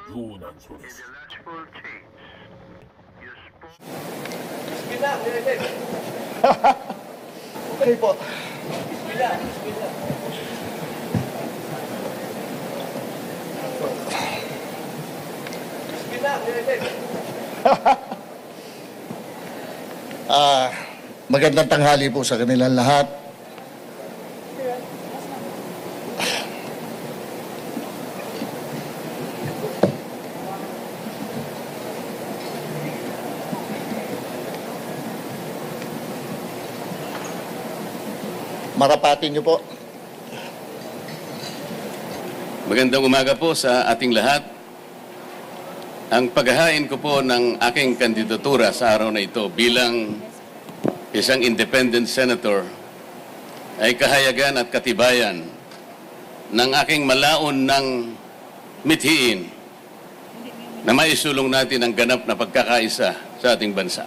유난 소리. Okay po. Magandang tanghali po sa kanilang lahat. Marapatin niyo po. Magandang umaga po sa ating lahat. Ang paghahain ko po ng aking kandidatura sa araw na ito bilang isang independent senator ay kahayagan at katibayan ng aking malaon ng mithiin na maisulong natin ang ganap na pagkakaisa sa ating bansa.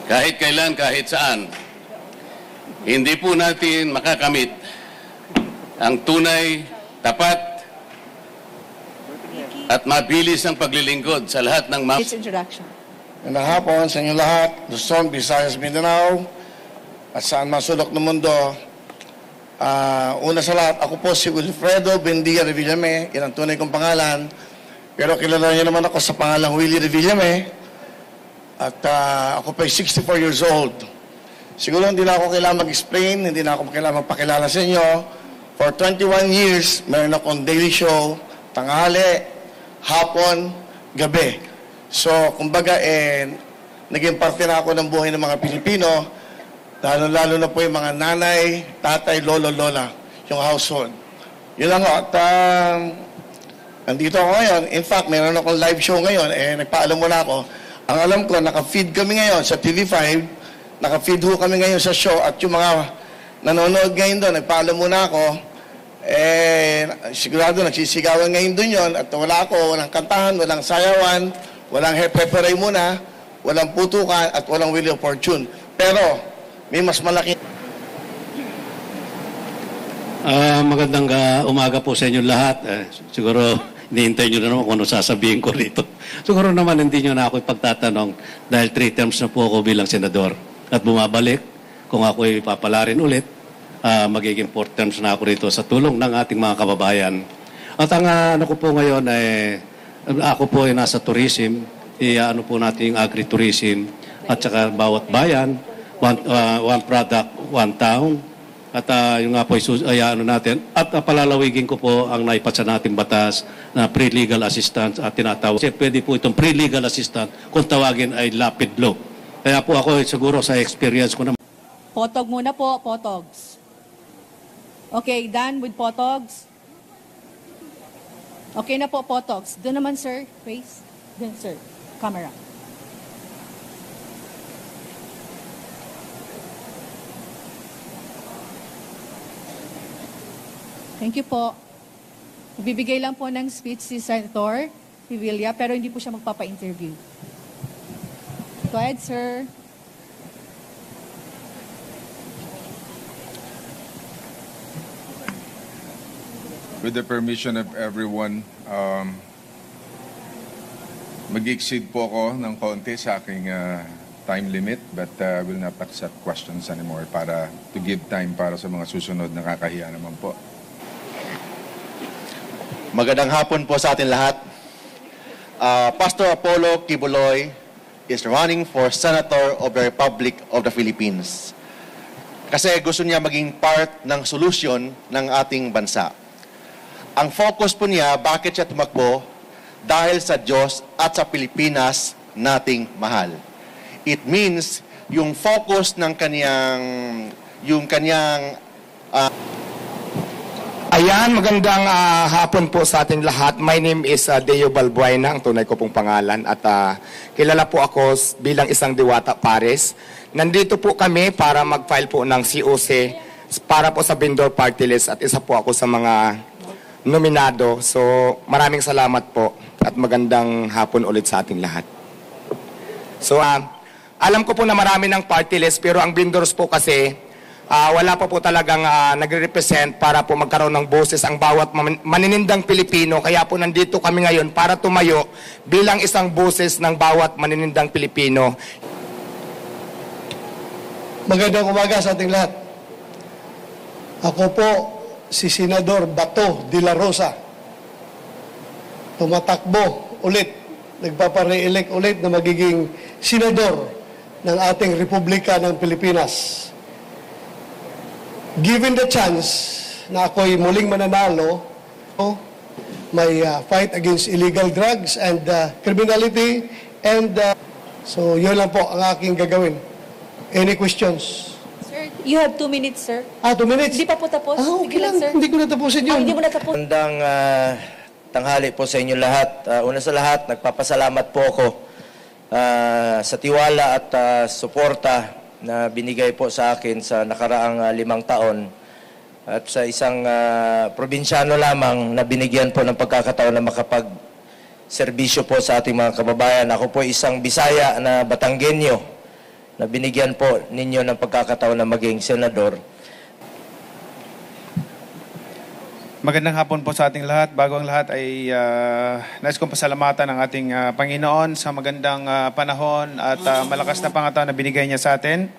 Kahit kailan, kahit saan, hindi po natin makakamit ang tunay, tapat, at mabilis ang paglilingkod sa lahat ng mga... Introduction. Magandang hapon sa inyo lahat, Luzon, Visayas, Mindanao, at saan masulok ng mundo. Una sa lahat, ako po si Wilfredo Bendia Revillame, yan ang tunay kong pangalan. Pero kilala niyo naman ako sa pangalang Willie Revillame. At ako po ay 64 years old. Siguro hindi na ako kailangan mag-explain, hindi na ako kailangan magpakilala sa inyo. For 21 years, meron akong daily show, tanghali, hapon, gabi. So, kumbaga, naging parte na ako ng buhay ng mga Pilipino, lalo-lalo na po yung mga nanay, tatay, lolo, lola, yung household. Yun lang ako. At nandito ako ngayon. In fact, meron akong live show ngayon. Nagpaalam muna ako. Ang alam ko, naka-feed kami ngayon sa TV5. Naka-feed ho kami ngayon sa show. At yung mga nanonood ngayon doon, nagpaalam muna ako. Sigurado nagsisigawan ngayon doon yun. At wala ako, walang kantahan, walang sayawan, walang hepe-peray muna, walang putukan, at walang Wheel of Fortune. Pero, may mas malaki. Magandang umaga po sa inyo lahat. Siguro, hinihintay nyo na naman kung ano sasabihin ko rito. Siguro naman hindi nyo na ako ipagtatanong dahil 3 terms na po ako bilang senador. At bumabalik, kung ako ipapalarin ulit, magiging 4 terms na ako rito sa tulong ng ating mga kababayan. At ang ano ko po ngayon ay, ako po ay nasa tourism, ano po natin yung agritourism, at saka bawat bayan, one product, one town, at yung nga po ay ano natin, at palalawigin ko po ang naipasa natin batas na pre-legal assistance at tinatawag. Kasi pwede po itong pre-legal assistance kung tawagin ay lapid law. Kaya po ako siguro sa experience ko na. Potog muna po, Potogs. Okay, done with Potogs. Okay na po, Potogs. Doon naman, sir. Face. Doon, sir. Camera. Thank you po. Bibigay lang po ng speech si Senator Revilla, pero hindi po siya magpapa-interview. Go ahead, sir. With the permission of everyone, mag-exceed po ako ng konti sa aking time limit, but I will not accept questions anymore para to give time para sa mga susunod na kakahiya naman po. Magandang hapon po sa atin lahat. Pastor Apollo Kibuloy is running for Senator of the Republic of the Philippines. Kasi gusto niya maging part ng solusyon ng ating bansa. Ang focus po niya, bakit siya tumakbo? Dahil sa Diyos at sa Pilipinas nating mahal. It means yung focus ng kanyang Ayan, magandang hapon po sa ating lahat. My name is Deo Balbuena, ang tunay ko pong pangalan. At kilala po ako bilang isang Diwata Pares. Nandito po kami para mag-file po ng COC para po sa vendor party list. At isa po ako sa mga nominado. So maraming salamat po at magandang hapon ulit sa ating lahat. So alam ko po na marami ng party list pero ang vendors po kasi wala pa po talagang nagre-represent para po magkaroon ng boses ang bawat maninindang Pilipino. Kaya po nandito kami ngayon para tumayo bilang isang boses ng bawat maninindang Pilipino. Magandang umaga sa ating lahat. Ako po si Senador Bato de la Rosa. Tumatakbo ulit, nagpapare-elect ulit na magiging senador ng ating Republika ng Pilipinas. Given the chance na ako'y muling mananalo, may fight against illegal drugs and criminality, and so yun lang po ang aking gagawin. Any questions? Sir, you have 2 minutes, sir. 2 minutes? Hindi pa po tapos. Okay Sige lang, sir. hindi ko natapusin yun. Hindi mo natapos. Magandang tanghali po sa inyo lahat. Una sa lahat, nagpapasalamat po ako sa tiwala at suporta na binigay po sa akin sa nakaraang 5 taon at sa isang probinsyano lamang na binigyan po ng pagkakataon na makapag-serbisyo po sa ating mga kababayan. Ako po isang Bisaya na Batanggenyo na binigyan po ninyo ng pagkakataon na maging senador. Magandang hapon po sa ating lahat. Bago ang lahat ay nais kong pasalamatan ang ating Panginoon sa magandang panahon at malakas na pangataon na binigay niya sa atin.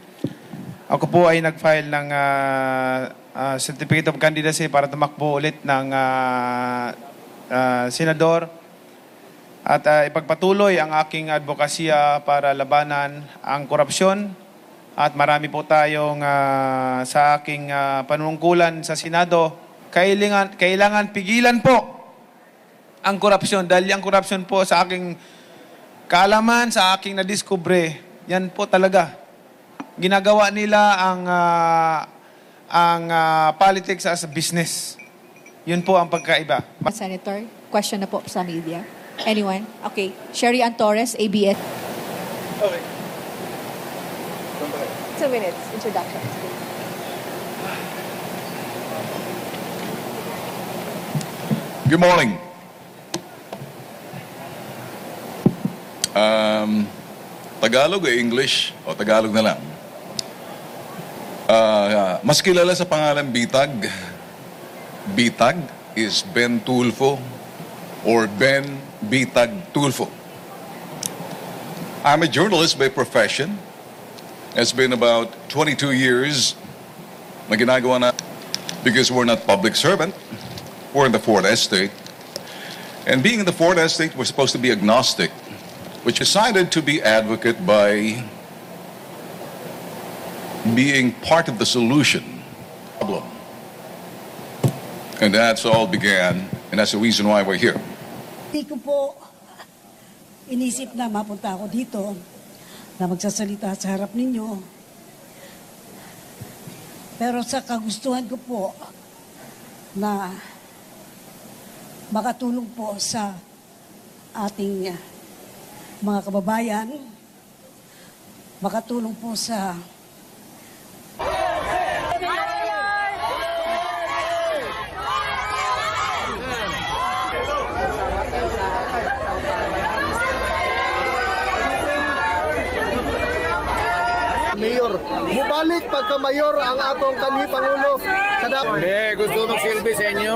Ako po ay nag-file ng Certificate of Candidacy para tumakbo ulit ng senador at ipagpatuloy ang aking advokasya para labanan ang korupsyon. At marami po tayong sa aking panunungkulan sa Senado, kailangan pigilan po ang korupsyon dahil ang korupsyon po sa aking kaalaman, sa aking nadiskubre, yan po talaga. Ginagawa nila ang politics as a business. Yun po ang pagkaiba. Senator, question na po sa media. Anyone? Okay. Sherry Ann Torres, ABS. Okay. 2 minutes, introduction. Good morning. Tagalog o English? O Tagalog na lang. Mas kilala sa pangalan Bitag. Bitag is Ben Tulfo or Ben Bitag Tulfo. I'm a journalist by profession. It's been about 22 years na ginagawa na because we're not public servant. We're in the Fourth Estate. And being in the Fourth Estate, we're supposed to be agnostic, which decided to be advocate by being part of the solution problem. And that's all began, and that's the reason why we're here. Hindi ko po inisip na mapunta ako dito na magsasalita sa harap ninyo. Pero sa kagustuhan ko po na makatulong po sa ating mga kababayan, makatulong po sa Mayor. Mubalik pagka mayor ang atong kanhi Pangulo sa dapat. Hindi, gusto magsilbi sa inyo.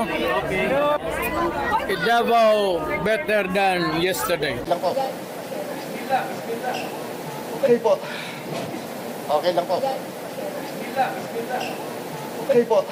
Davao better than yesterday. Lang po. Okay po. Okay lang po. Okay po.